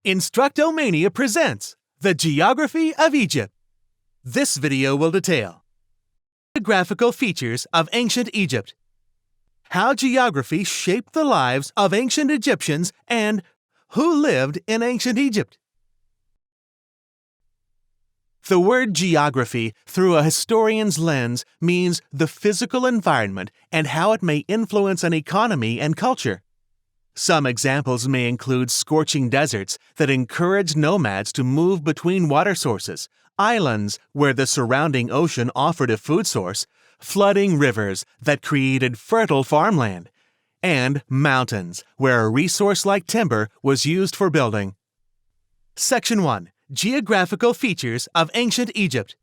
Instructomania presents The Geography of Egypt. This video will detail geographical features of ancient Egypt, how geography shaped the lives of ancient Egyptians, and who lived in ancient Egypt. The word geography, through a historian's lens, means the physical environment and how it may influence an economy and culture. Some examples may include scorching deserts that encourage nomads to move between water sources, islands where the surrounding ocean offered a food source, flooding rivers that created fertile farmland, and mountains where a resource like timber was used for building. Section 1. Geographical features of ancient Egypt.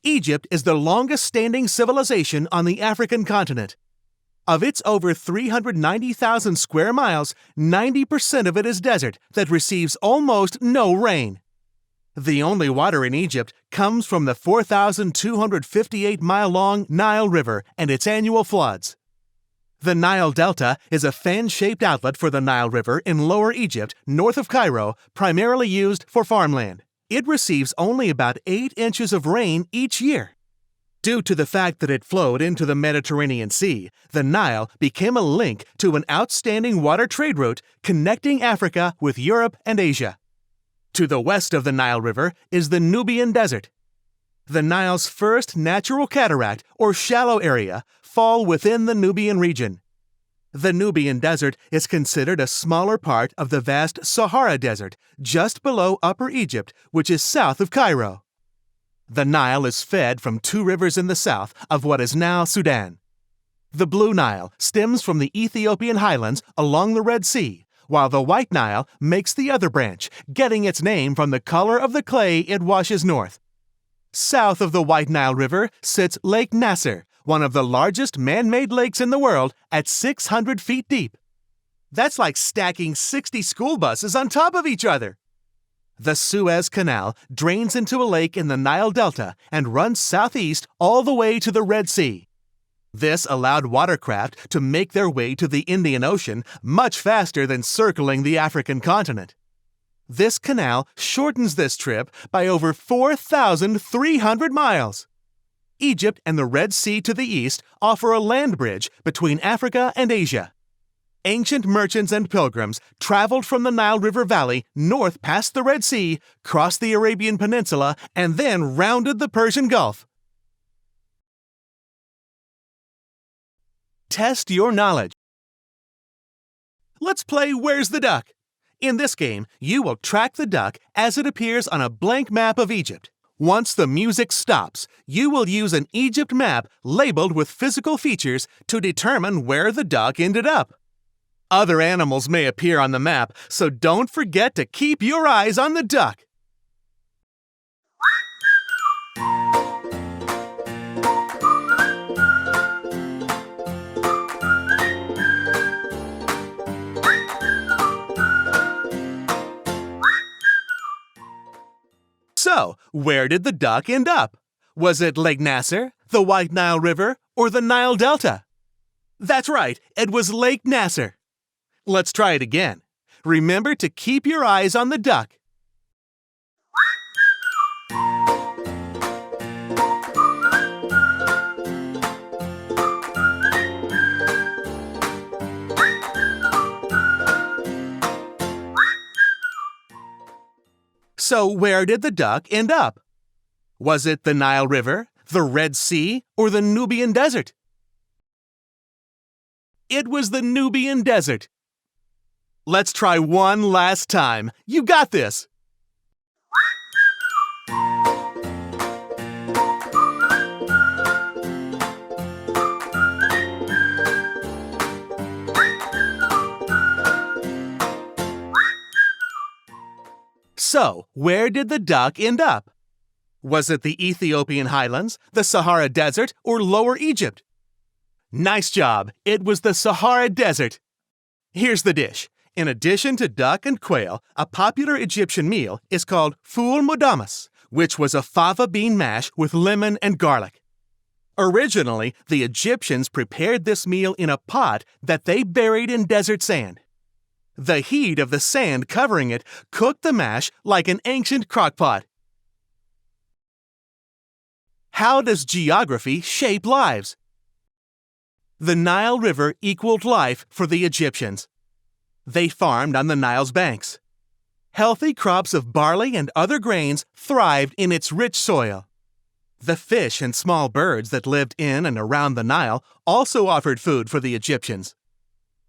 Egypt is the longest-standing civilization on the African continent. Of its over 390,000 square miles, 90% of it is desert that receives almost no rain. The only water in Egypt comes from the 4,258-mile-long Nile River and its annual floods. The Nile Delta is a fan-shaped outlet for the Nile River in Lower Egypt, north of Cairo, primarily used for farmland. It receives only about 8 inches of rain each year. Due to the fact that it flowed into the Mediterranean Sea, the Nile became a link to an outstanding water trade route connecting Africa with Europe and Asia. To the west of the Nile River is the Nubian Desert. The Nile's first natural cataract, or shallow area, fall within the Nubian region. The Nubian Desert is considered a smaller part of the vast Sahara Desert, just below Upper Egypt, which is south of Cairo. The Nile is fed from 2 rivers in the south of what is now Sudan. The Blue Nile stems from the Ethiopian highlands along the Red Sea, while the White Nile makes the other branch, getting its name from the color of the clay it washes north. South of the White Nile River sits Lake Nasser, one of the largest man-made lakes in the world at 600 feet deep. That's like stacking 60 school buses on top of each other. The Suez Canal drains into a lake in the Nile Delta and runs southeast all the way to the Red Sea. This allowed watercraft to make their way to the Indian Ocean much faster than circling the African continent. This canal shortens this trip by over 4,300 miles. Egypt and the Red Sea to the east offer a land bridge between Africa and Asia. Ancient merchants and pilgrims traveled from the Nile River Valley north past the Red Sea, crossed the Arabian Peninsula, and then rounded the Persian Gulf. Test your knowledge. Let's play Where's the Duck? In this game, you will track the duck as it appears on a blank map of Egypt. Once the music stops, you will use an Egypt map labeled with physical features to determine where the duck ended up. Other animals may appear on the map, so don't forget to keep your eyes on the duck. So, where did the duck end up? Was it Lake Nasser, the White Nile River, or the Nile Delta? That's right, it was Lake Nasser. Let's try it again. Remember to keep your eyes on the duck. So where did the duck end up? Was it the Nile River, the Red Sea, or the Nubian Desert? It was the Nubian Desert. Let's try one last time. You got this! So, where did the duck end up? Was it the Ethiopian highlands, the Sahara Desert, or Lower Egypt? Nice job! It was the Sahara Desert. Here's the dish. In addition to duck and quail, a popular Egyptian meal is called ful mudamas, which was a fava bean mash with lemon and garlic. Originally, the Egyptians prepared this meal in a pot that they buried in desert sand. The heat of the sand covering it cooked the mash like an ancient crockpot. How does geography shape lives? The Nile River equaled life for the Egyptians. They farmed on the Nile's banks. Healthy crops of barley and other grains thrived in its rich soil. The fish and small birds that lived in and around the Nile also offered food for the Egyptians.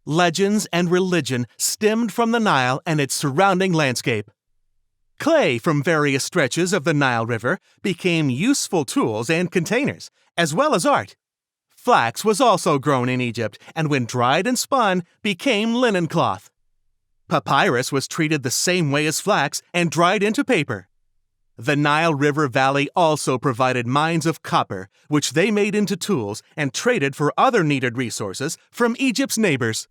Legends and religion stemmed from the Nile and its surrounding landscape. Clay from various stretches of the Nile River became useful tools and containers, as well as art. Flax was also grown in Egypt, and when dried and spun, became linen cloth. Papyrus was treated the same way as flax and dried into paper. The Nile River Valley also provided mines of copper, which they made into tools and traded for other needed resources from Egypt's neighbors.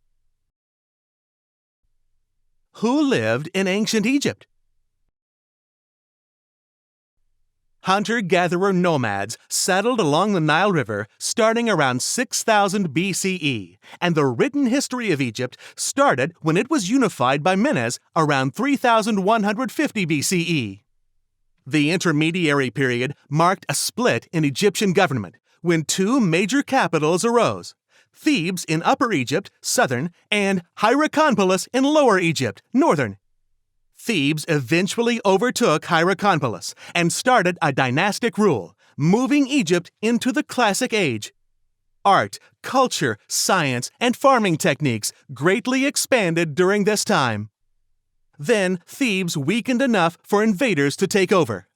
Who lived in ancient Egypt? Hunter-gatherer nomads settled along the Nile River starting around 6000 BCE, and the written history of Egypt started when it was unified by Menes around 3150 BCE. The intermediary period marked a split in Egyptian government when two major capitals arose: Thebes in Upper Egypt, southern, and Hierakonpolis in Lower Egypt, northern. Thebes eventually overtook Hierakonpolis and started a dynastic rule, moving Egypt into the Classic Age. Art, culture, science, and farming techniques greatly expanded during this time. Then Thebes weakened enough for invaders to take over.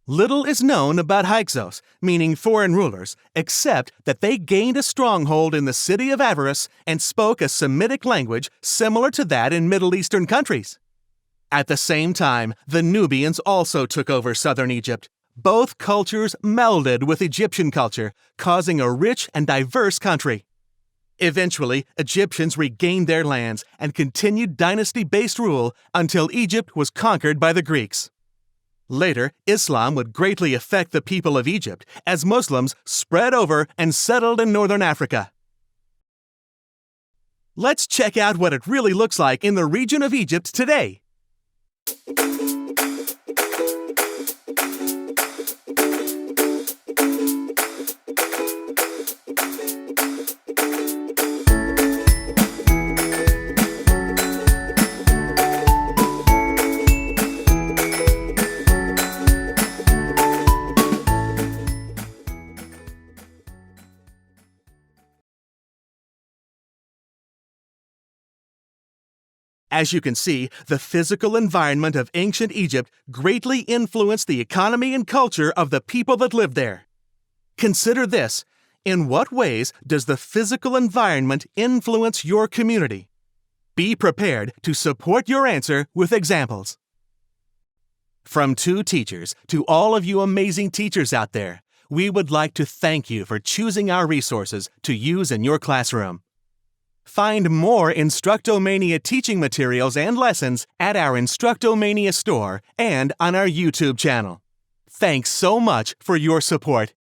Little is known about Hyksos, meaning foreign rulers, except that they gained a stronghold in the city of Avaris and spoke a Semitic language similar to that in Middle Eastern countries. At the same time, the Nubians also took over southern Egypt. Both cultures melded with Egyptian culture, causing a rich and diverse country. Eventually, Egyptians regained their lands and continued dynasty-based rule until Egypt was conquered by the Greeks. Later, Islam would greatly affect the people of Egypt as Muslims spread over and settled in northern Africa. Let's check out what it really looks like in the region of Egypt today. As you can see, the physical environment of ancient Egypt greatly influenced the economy and culture of the people that lived there. Consider this: in what ways does the physical environment influence your community? Be prepared to support your answer with examples. From two teachers to all of you amazing teachers out there, we would like to thank you for choosing our resources to use in your classroom. Find more Instructomania teaching materials and lessons at our Instructomania store and on our YouTube channel. Thanks so much for your support.